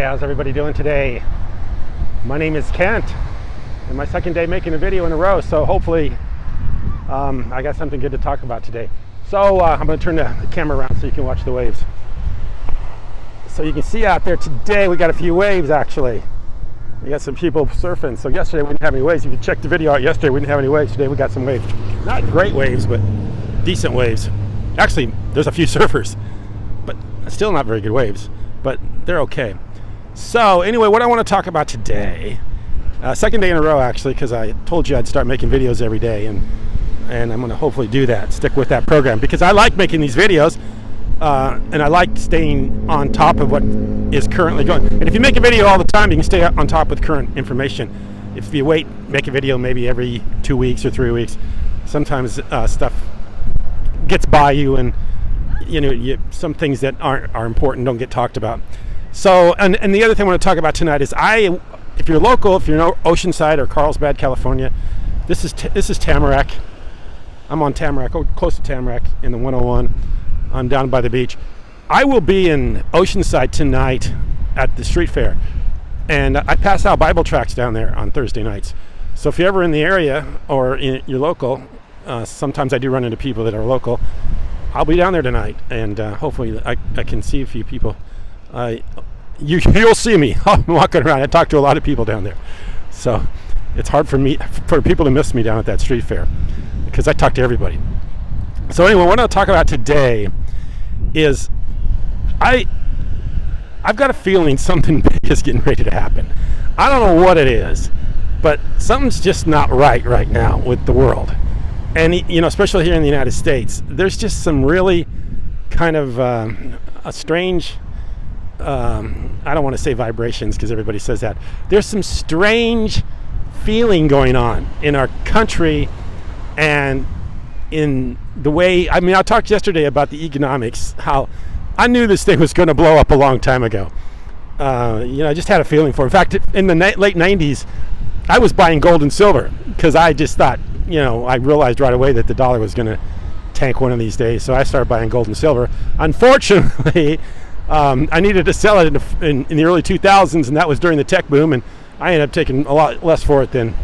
how's everybody doing today? My name is Kent, and my second day making a video in a row, so hopefully I got something good to talk about today. So I'm going to turn the camera around so you can watch the waves. So you can see out there today we got a few waves actually. We got some people surfing. So yesterday we didn't have any waves. If you checked the video out yesterday, we didn't have any waves. Today we got some waves. Not great waves, but decent waves. Actually, there's a few surfers, but still not very good waves, but they're okay. So anyway, what I want to talk about today, second day in a row actually, because I told you I'd start making videos every day, and I'm going to hopefully do that, stick with that program, because I like making these videos, and I like staying on top of what is currently going. And if you make a video all the time, you can stay on top with current information. If you make a video maybe every 2 weeks or 3 weeks, sometimes stuff gets by you, and some things that are important don't get talked about. So, and the other thing I want to talk about tonight is if you're local, if you're in Oceanside or Carlsbad, California, this is Tamarack. I'm on Tamarack, close to Tamarack in the 101. I'm down by the beach. I will be in Oceanside tonight at the street fair, and I pass out Bible tracts down there on Thursday nights. So if you're ever in the area or you're local, sometimes I do run into people that are local. I'll be down there tonight, and hopefully I can see a few people. You'll see me. I'm walking around. I talk to a lot of people down there, so it's hard for people to miss me down at that street fair, because I talk to everybody. So anyway, what I'll talk about today is I've got a feeling something big is getting ready to happen. I don't know what it is, but something's just not right now with the world, and especially here in the United States. There's just some really kind of a strange. I don't want to say vibrations because everybody says that. There's some strange feeling going on in our country, and in the way, I talked yesterday about the economics, how I knew this thing was going to blow up a long time ago. I just had a feeling for it. In fact, in the late 90s, I was buying gold and silver because I just thought, I realized right away that the dollar was going to tank one of these days. So I started buying gold and silver. Unfortunately, I needed to sell it in the early 2000s, and that was during the tech boom, and I ended up taking a lot less for it than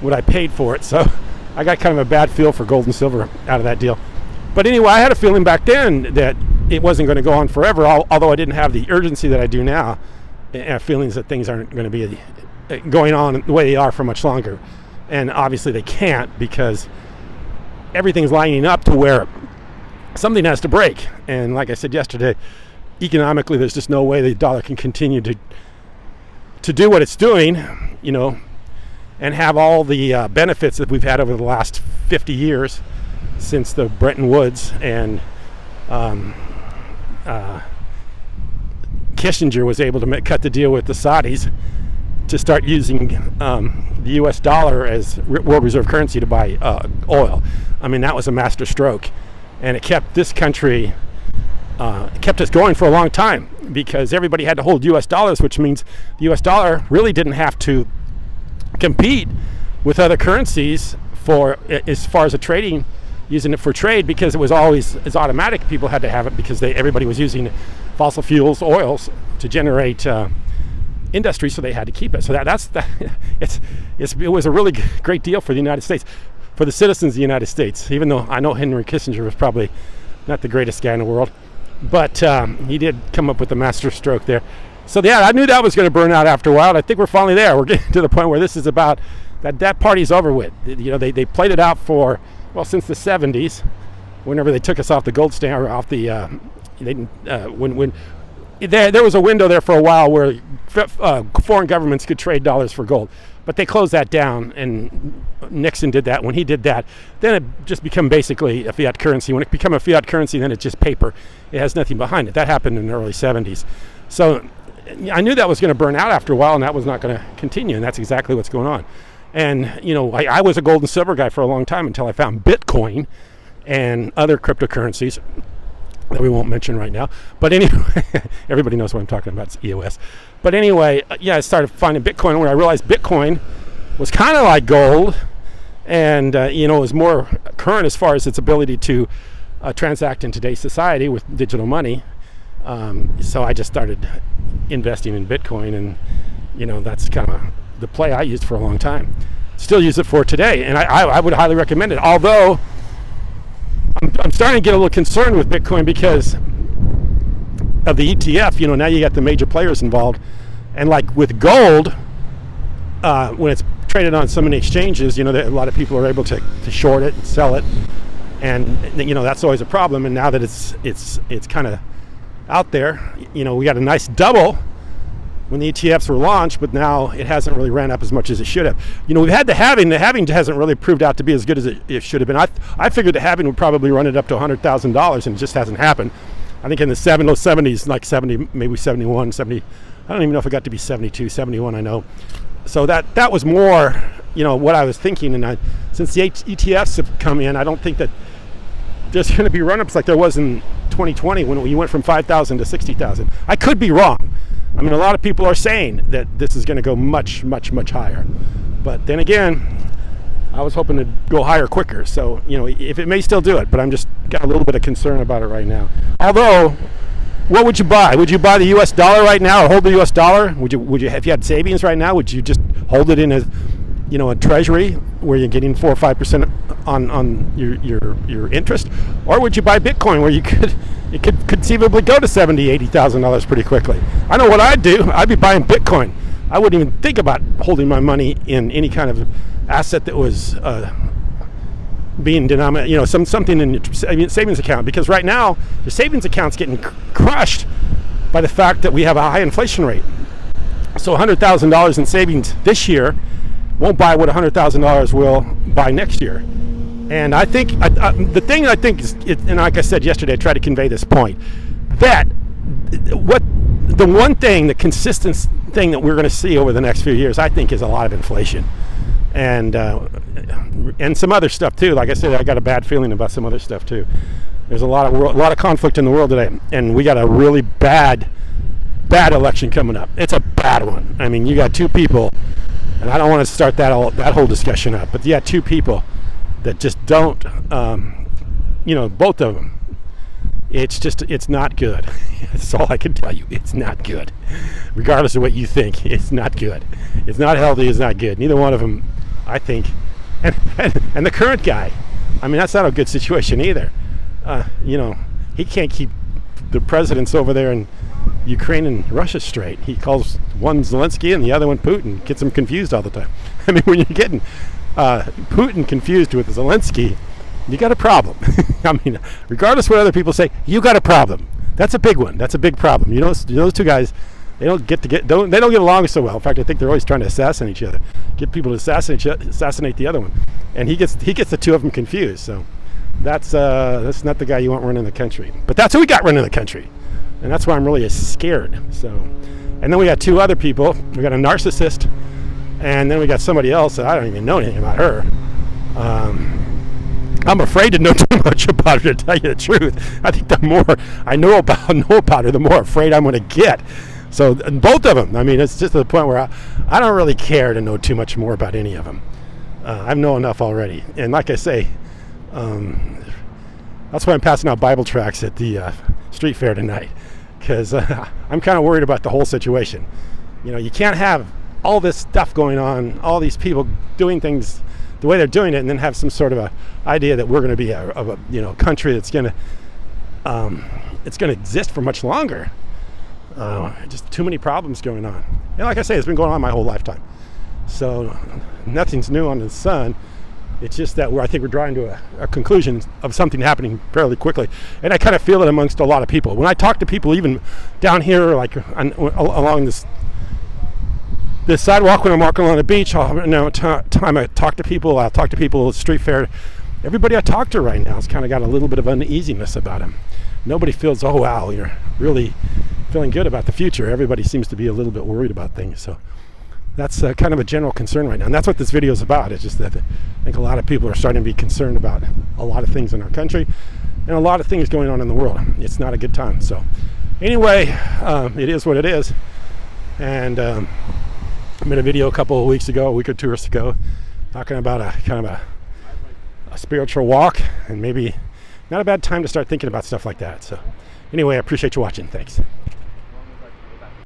what I paid for it. So I got kind of a bad feel for gold and silver out of that deal. But anyway, I had a feeling back then that it wasn't going to go on forever, although I didn't have the urgency that I do now. I have feelings that things aren't going to be going on the way they are for much longer. And obviously they can't, because everything's lining up to where something has to break. And like I said yesterday, economically, there's just no way the dollar can continue to do what it's doing, and have all the benefits that we've had over the last 50 years since the Bretton Woods, and Kissinger was able to cut the deal with the Saudis to start using the U.S. dollar as world reserve currency to buy oil. That was a master stroke, and it kept this country. It kept us going for a long time, because everybody had to hold U.S. dollars, which means the U.S. dollar really didn't have to compete with other currencies as far as using it for trade, because it was always as automatic. People had to have it because everybody was using fossil fuels, oils, to generate industry, so they had to keep it. So it was a really great deal for the United States, for the citizens of the United States. Even though I know Henry Kissinger was probably not the greatest guy in the world, but he did come up with a master stroke there. So yeah, I knew that was going to burn out after a while. I think we're finally there. We're getting to the point where this is about that party's over with. They played it out since the 70s, whenever they took us off the gold standard, off the when there was a window there for a while where foreign governments could trade dollars for gold, but they closed that down, and Nixon did that. When he did that, then it just became basically a fiat currency. When it became a fiat currency, then it's just paper. It has nothing behind it. That happened in the early 70s. So I knew that was going to burn out after a while, and that was not going to continue, and that's exactly what's going on. And I was a gold and silver guy for a long time, until I found Bitcoin and other cryptocurrencies that we won't mention right now. But anyway, everybody knows what I'm talking about. It's EOS. But anyway, I started finding Bitcoin, where I realized Bitcoin was kind of like gold, and was more current as far as its ability to transact in today's society with digital money. So I just started investing in Bitcoin, and that's kind of the play I used for a long time. Still use it for today, and I would highly recommend it. Although I'm starting to get a little concerned with Bitcoin because of the ETF. Now you got the major players involved, and like with gold, when it's traded on so many exchanges, a lot of people are able to short it and sell it, and that's always a problem. And now that it's kind of out there, we got a nice double when the ETFs were launched, but now it hasn't really ran up as much as it should have. We've had the halving hasn't really proved out to be as good as it should have been. I figured the halving would probably run it up to $100,000, and it just hasn't happened. I think in the low 70s, like 70, maybe 71, 70. I don't even know if it got to be 72, 71, I know. So that was more, what I was thinking. And since the ETFs have come in, I don't think that there's going to be run-ups like there was in 2020 when you went from 5,000 to 60,000. I could be wrong. I mean, a lot of people are saying that this is going to go much, much, much higher. But then again, I was hoping to go higher quicker. So, if it may still do it, but I'm just got a little bit of concern about it right now. Although, what would you buy? Would you buy the U.S. dollar right now, or hold the U.S. dollar? Would you, if you had savings right now, would you just hold it in a treasury where you're getting 4 or 5% on your interest, or would you buy Bitcoin where it could conceivably go to $70,000-$80,000 pretty quickly? I know what I'd do. I'd be buying Bitcoin. I wouldn't even think about holding my money in any kind of asset that was being denominated, something in your savings account, because right now your savings account's getting crushed by the fact that we have a high inflation rate. So $100,000 in savings this year won't buy what $100,000 will buy next year. And I think the thing I think is, and like I said yesterday, I tried to convey this point, that the one thing, the consistent thing that we're going to see over the next few years, I think, is a lot of inflation, and some other stuff too. Like I said, I got a bad feeling about some other stuff too. There's a lot of conflict in the world today, and we got a really bad election coming up. It's a bad one. I mean, you got two people, and I don't want to start that whole discussion up, but you got two people that just don't, both of them. It's not good. That's all I can tell you. It's not good. Regardless of what you think, it's not good. It's not healthy. It's not good. Neither one of them, I think. And the current guy, I mean, that's not a good situation either. He can't keep the presidents over there in Ukraine and Russia straight. He calls one Zelensky and the other one Putin. Gets them confused all the time. I mean, when you're getting Putin confused with Zelensky, you got a problem. I mean, regardless of what other people say, you got a problem. That's a big one. That's a big problem. Those two guys, they don't get along so well. In fact, I think they're always trying to assassinate each other, get people to assassinate the other one, and he gets the two of them confused. So that's not the guy you want running the country. But that's who we got running the country, and that's why I'm really scared. So, and then we got two other people. We got a narcissist, and then we got somebody else that I don't even know anything about her. I'm afraid to know too much about her, to tell you the truth. I think the more I know about her, the more afraid I'm going to get. So both of them, I mean, it's just to the point where I don't really care to know too much more about any of them. I know enough already. And like I say, that's why I'm passing out Bible tracts at the street fair tonight, because I'm kind of worried about the whole situation. You can't have all this stuff going on, all these people doing things the way they're doing it, and then have some sort of a idea that we're going to be a country that's going to exist for much longer. Just too many problems going on. And like I say, it's been going on my whole lifetime. So nothing's new under the sun. It's just that I think we're drawing to a conclusion of something happening fairly quickly. And I kind of feel it amongst a lot of people. When I talk to people, even down here, like along this sidewalk when I'm walking along the beach, time I talk to people, I'll talk to people at the street fair. Everybody I talk to right now has kind of got a little bit of uneasiness about them. Nobody feels, oh wow, you're really feeling good about the future. Everybody seems to be a little bit worried about things. So that's kind of a general concern right now. And that's what this video is about. It's just that I think a lot of people are starting to be concerned about a lot of things in our country and a lot of things going on in the world. It's not a good time. So anyway, it is what it is. And I made a video a week or 2 weeks ago, talking about a kind of a spiritual walk, and maybe not a bad time to start thinking about stuff like that. So anyway, I appreciate you watching. Thanks.